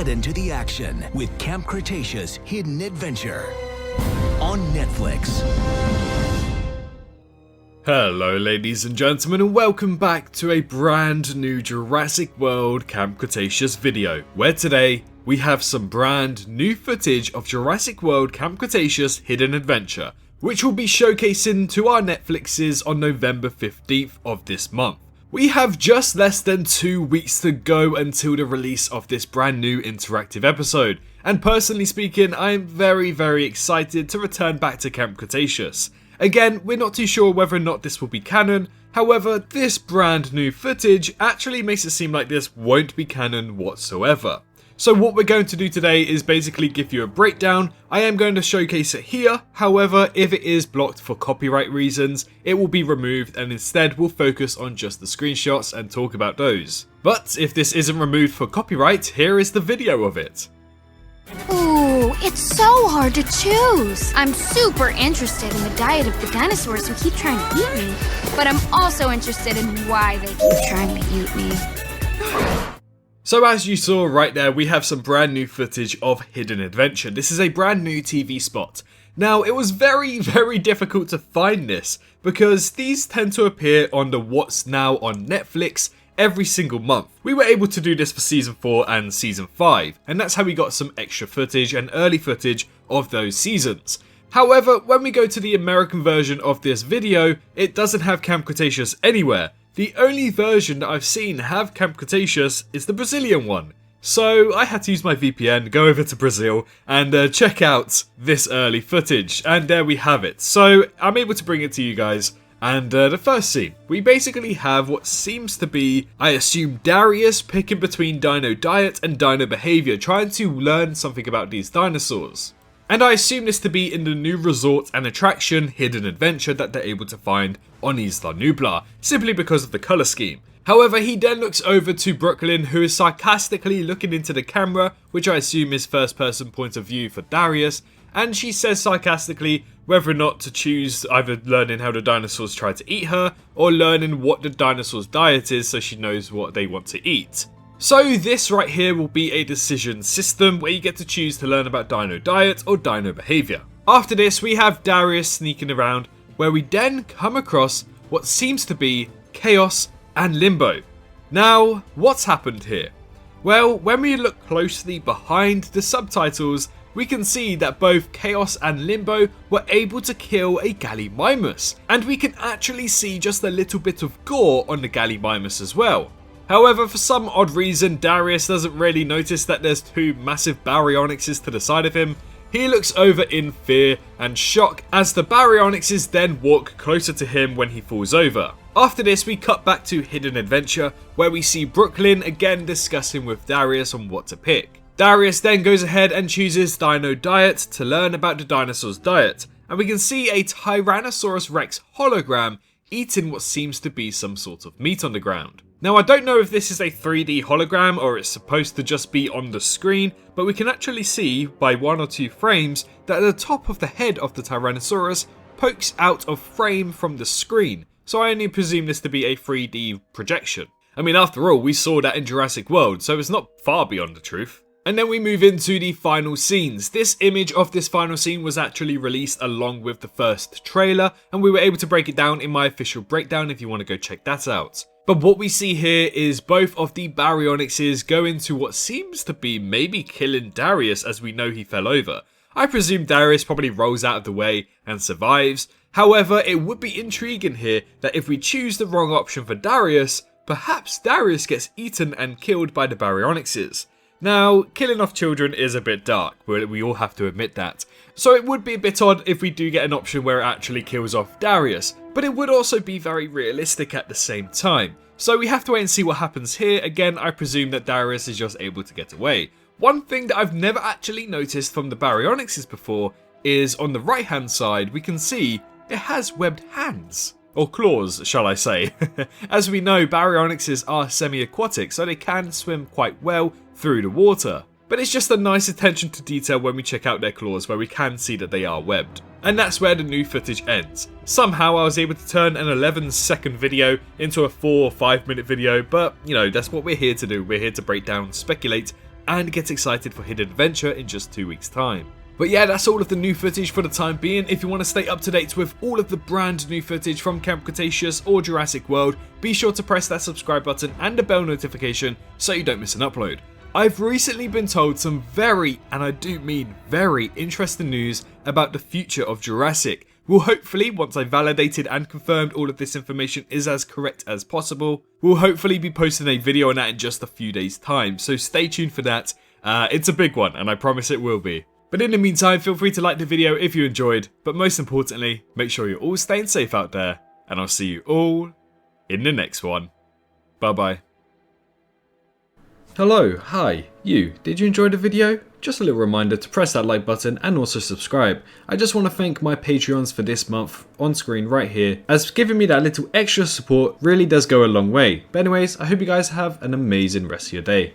get into the action with Camp Cretaceous Hidden Adventure on Netflix. Hello ladies and gentlemen, and welcome back to a brand new Jurassic World Camp Cretaceous video, where today we have some brand new footage of Jurassic World Camp Cretaceous Hidden Adventure, which will be showcasing to our Netflixes on November 15th of this month. We have just less than 2 weeks to go until the release of this brand new interactive episode, and personally speaking, I am very excited to return back to Camp Cretaceous. Again, we're not too sure whether or not this will be canon, however, this brand new footage actually makes it seem like this won't be canon whatsoever. So what we're going to do today is basically give you a breakdown. I am going to showcase it here, however, if it is blocked for copyright reasons, it will be removed and instead we'll focus on just the screenshots and talk about those. But if this isn't removed for copyright, here is the video of it. Ooh, it's so hard to choose. I'm super interested in the diet of the dinosaurs who keep trying to eat me, but I'm also interested in why they keep trying to eat me. So as you saw right there, we have some brand new footage of Hidden Adventure. This is a brand new TV spot. Now, it was very difficult to find this, because these tend to appear on the What's Now on Netflix every single month. We were able to do this for Season 4 and Season 5, and that's how we got some extra footage and early footage of those seasons. However, when we go to the American version of this video, it doesn't have Camp Cretaceous anywhere. The only version that I've seen have Camp Cretaceous is the Brazilian one. So I had to use my VPN, go over to Brazil, and check out this early footage. And there we have it. So I'm able to bring it to you guys. And the first scene, we basically have what seems to be, I assume, Darius picking between dino diet and dino behavior, trying to learn something about these dinosaurs. And I assume this to be in the new resort and attraction Hidden Adventure that they're able to find on Isla Nublar, simply because of the colour scheme. However, he then looks over to Brooklyn, who is sarcastically looking into the camera, which I assume is first person point of view for Darius, and she says sarcastically whether or not to choose either learning how the dinosaurs try to eat her, or learning what the dinosaurs' diet is so she knows what they want to eat. So this right here will be a decision system where you get to choose to learn about dino diet or dino behavior. After this, we have Darius sneaking around, where we then come across what seems to be Chaos and Limbo. Now, what's happened here? Well, when we look closely behind the subtitles, we can see that both Chaos and Limbo were able to kill a Gallimimus, and we can actually see just a little bit of gore on the Gallimimus as well. However, for some odd reason, Darius doesn't really notice that there's two massive Baryonyxes to the side of him. He looks over in fear and shock as the Baryonyxes then walk closer to him when he falls over. After this, we cut back to Hidden Adventure, where we see Brooklyn again discussing with Darius on what to pick. Darius then goes ahead and chooses Dino Diet to learn about the dinosaur's diet, and we can see a Tyrannosaurus Rex hologram eating what seems to be some sort of meat on the ground. Now, I don't know if this is a 3D hologram or it's supposed to just be on the screen, but we can actually see by 1 or 2 frames that the top of the head of the Tyrannosaurus pokes out of frame from the screen, so I only presume this to be a 3D projection. I mean, after all, we saw that in Jurassic World, so it's not far beyond the truth. And then we move into the final scenes. This image of this final scene was actually released along with the first trailer, and we were able to break it down in my official breakdown if you want to go check that out. But what we see here is both of the Baryonyxes go into what seems to be maybe killing Darius, as we know he fell over. I presume Darius probably rolls out of the way and survives. However, it would be intriguing here that if we choose the wrong option for Darius, perhaps Darius gets eaten and killed by the Baryonyxes. Now, killing off children is a bit dark, we all have to admit that. So it would be a bit odd if we do get an option where it actually kills off Darius, but it would also be very realistic at the same time. So we have to wait and see what happens here. Again, I presume that Darius is just able to get away. One thing that I've never actually noticed from the Baryonyxes before is on the right hand side we can see it has webbed hands. Or claws, shall I say. As we know, Baryonyxes are semi-aquatic, so they can swim quite well through the water. But it's just a nice attention to detail when we check out their claws, where we can see that they are webbed. And that's where the new footage ends. Somehow I was able to turn an 11-second video into a 4 or 5 minute video, but you know, that's what we're here to do. We're here to break down, speculate, and get excited for Hidden Adventure in just 2 weeks' time. But yeah, that's all of the new footage for the time being. If you want to stay up to date with all of the brand new footage from Camp Cretaceous or Jurassic World, be sure to press that subscribe button and the bell notification so you don't miss an upload. I've recently been told some very, and I do mean very, interesting news about the future of Jurassic. Well, hopefully, once I've validated and confirmed all of this information is as correct as possible, we'll hopefully be posting a video on that in just a few days' time, so stay tuned for that. It's a big one, and I promise it will be. But in the meantime, feel free to like the video if you enjoyed, but most importantly, make sure you're all staying safe out there, and I'll see you all in the next one. Bye bye. Hello, hi, you. Did you enjoy the video? Just a little reminder to press that like button and also subscribe. I just want to thank my Patreons for this month on screen right here, as giving me that little extra support really does go a long way. But anyways, I hope you guys have an amazing rest of your day.